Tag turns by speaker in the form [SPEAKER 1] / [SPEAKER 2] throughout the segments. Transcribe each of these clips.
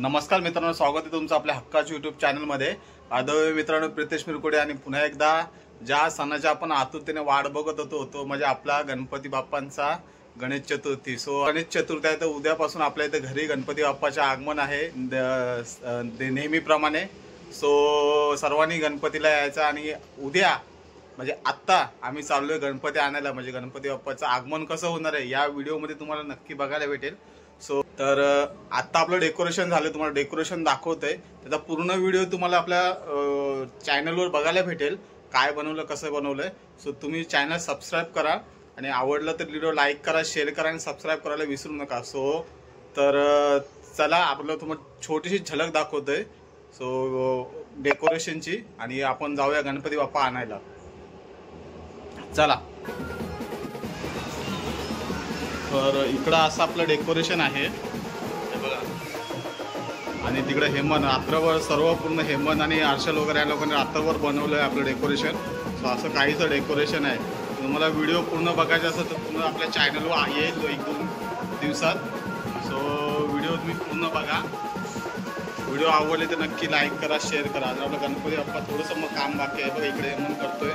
[SPEAKER 1] नमस्कार मित्रांनो, स्वागत आहे तुमचं आपल्या हक्काच्या यूट्यूब चॅनलमध्ये। आदवे मित्रांनो, प्रितेश मिरकोडे आणि पुन्हा एकदा ज्या सणाची आपण आतुरतेने वाट बघत होतो तो म्हणजे आपला गणपती बाप्पांचा गणेश चतुर्थी। सो गणेश चतुर्थी आहे तर उद्यापासून आपल्या इथे घरी गणपती बाप्पाचे आगमन आहे नेहमीप्रमाणे। सो सर्वांनी गणपतीला यायचं आणि उद्या म्हणजे आत्ता आम्ही चाललोय गणपती आणायला। म्हणजे गणपती बाप्पाचं आगमन कसं होणार आहे या व्हिडिओमध्ये तुम्हाला नक्की बघायला भेटेल। सो तर आता आपलं डेकोरेशन झालं, तुम्हाला डेकोरेशन दाखवतोय, त्याचा पूर्ण व्हिडिओ तुम्हाला आपल्या चॅनलवर बघायला भेटेल, काय बनवलं कसं बनवलंय। सो तुम्ही चॅनल सबस्क्राईब करा आणि आवडलं तर व्हिडिओ लाईक करा, शेअर करा आणि सबस्क्राईब करायला विसरू नका। सो तर चला आपलं तुम्हाला छोटीशी झलक दाखवतोय सो डेकोरेशनची, आणि आपण जाऊया गणपती बाप्पा आणायला। चला। तर इकडं असं आपलं डेकोरेशन आहे हे बघा, आणि तिकडे हेमंत रात्रभर सर्व पूर्ण हेमंत आणि आर्शल वगैरे या लोकांनी रात्रभर बनवलं आहे आपलं डेकोरेशन। सो असं काहीचं डेकोरेशन आहे। तुम्हाला व्हिडिओ पूर्ण बघायचा असेल तर पूर्ण आपल्या चॅनलवर येईल 1-2 दिवसात। सो व्हिडिओ तुम्ही पूर्ण बघा, व्हिडिओ आवडले तर नक्की लाईक करा, शेअर करा। आज आपलं गणपती बाप्पा थोडंसं मग काम बाकी आहे बघा, इकडे हेमंत करतोय।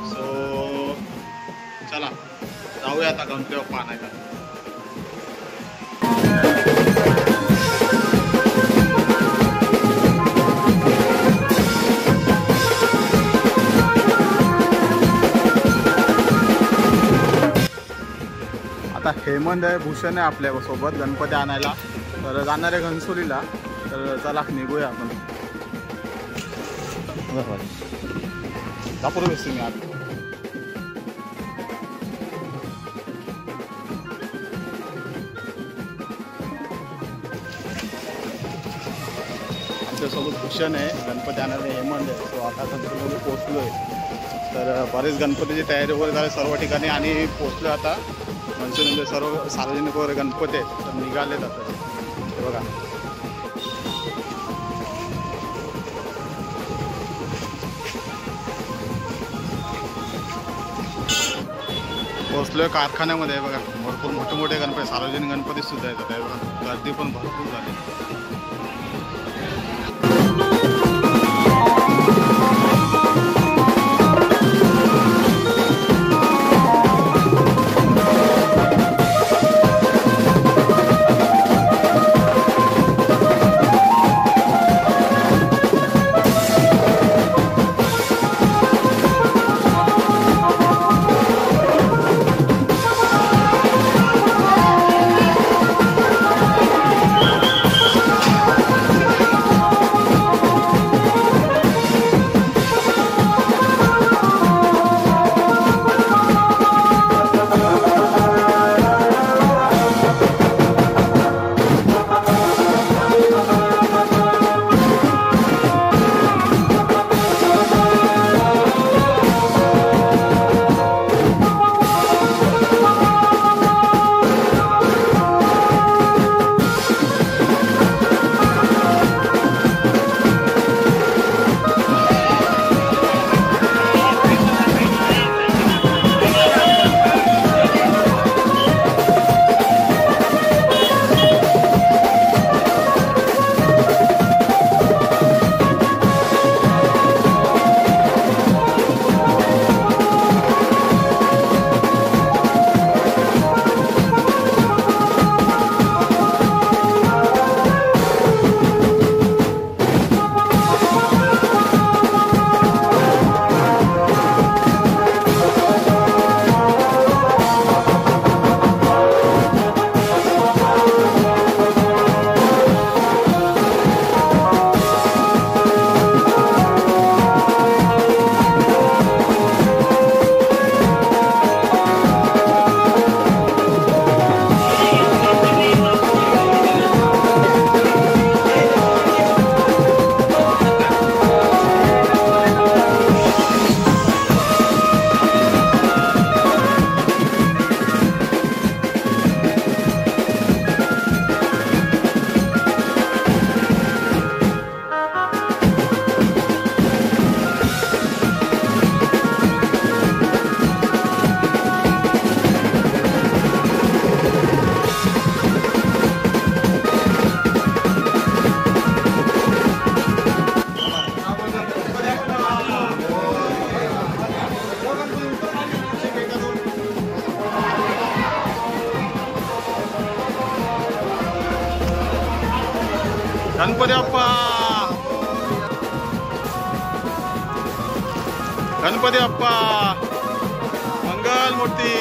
[SPEAKER 1] सो चला जाऊया आता गणपती बाप्पा आणायला। आता हेमंत आहे, भूषण आहे आपल्या सोबत गणपती आणायला, तर जाणार आहे घनसोलीला। तर चला निघूया आपण। दापूर बसते मी आज। आमच्यासोबत भूषण आहे, गणपती आणायला हेमंत आहे। सो आता गणपतीमध्ये पोचलो आहे, तर बरेच गणपतीची तयारी वगैरे झाली सर्व ठिकाणी आणि पोचलो आता घनसोलीमध्ये। सर्व सार्वजनिक वगैरे गणपती आहेत तर निघाले जातात हे बघा। पोचलोय कारखान्यामध्ये बघा, भरपूर मोठे मोठे गणपती सार्वजनिक गणपती सुद्धा येतात हे बघा, गर्दी पण भरपूर झाली। गणपती बाप्पा गणपती बाप्पा मंगल मूर्ती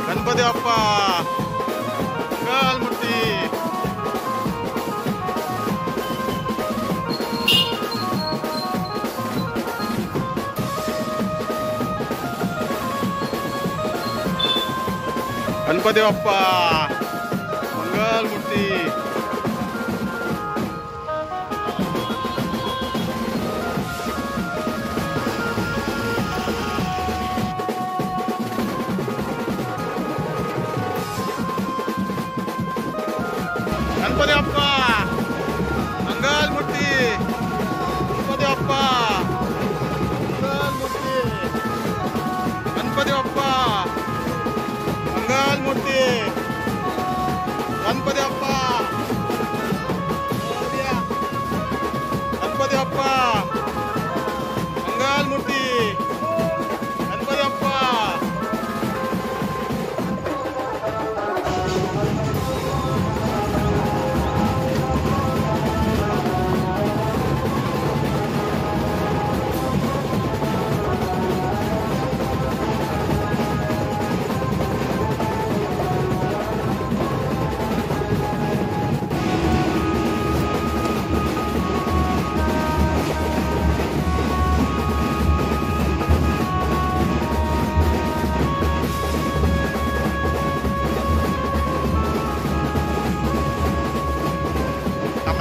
[SPEAKER 1] गणपती बाप्पा मंगल मूर्ती गणपती बाप्पा मंगल मूर्ती गणपती बाप्पा मंगल मूर्ती गणपती बाप्पा मंगल मूर्ती गणपती बाप्पा मंगल मूर्ती गणपती बाप्पा गणपती बाप्पा मंगल मूर्ती गणपती बाप्पा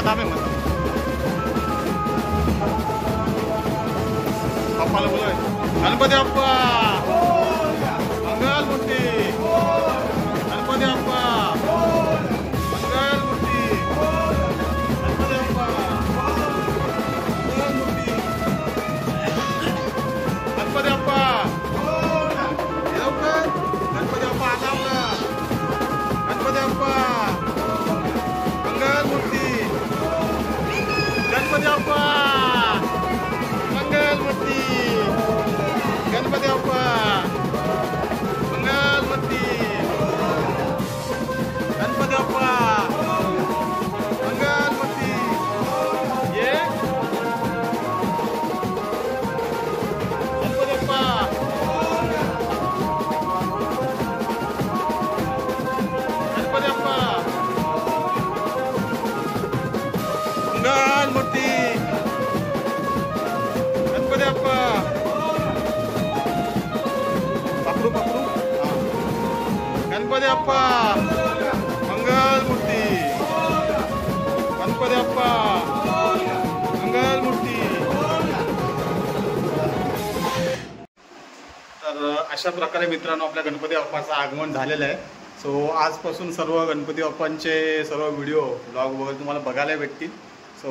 [SPEAKER 1] थांबे म्हणतो पप्पाला बोलाय गणपती बाप्पा मंगल मूर्ती गणपती बाप्पा मंगल मूर्ती गणपती बाप्पा मंगल मूर्ती गणपती बाप्पा गणपती बाप्पा आता गणपती बाप्पा मंगल मूर्ती गणपती बाप्पा मंगल मूर्ती गणपती बाप्पा मंगल मूर्ती गणपती बाप्पा मंगल मूर्ती ये गणपती बाप्पा गणपती बाप्पा मंगल मूर्ती गणपती बाप्पा पकडू पकडू गणपती बाप्पा मंगल मूर्ती गणपती बाप्पा मंगल मूर्ती. तर अशा प्रकारे मित्रांनो आपल्या गणपती बाप्पाचं आगमन झालेलं आहे. सो आजपासून सर्व गणपती बाप्पांचे सर्व व्हिडिओ ब्लॉग वगैरे तुम्हाला बघायला भेटतील. सो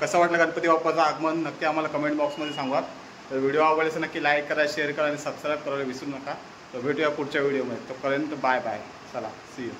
[SPEAKER 1] कसं वाटलं गणपती बाप्पाचं आगमन नक्की आम्हाला कमेंट बॉक्समध्ये सांगा. तर व्हिडिओ आवडल्यास नक्की लाईक करा, शेअर करा आणि सबस्क्राईब करायला विसरू नका. तर भेटूया पुढच्या व्हिडिओमध्ये. तोपर्यंत बाय बाय. चला सी यू.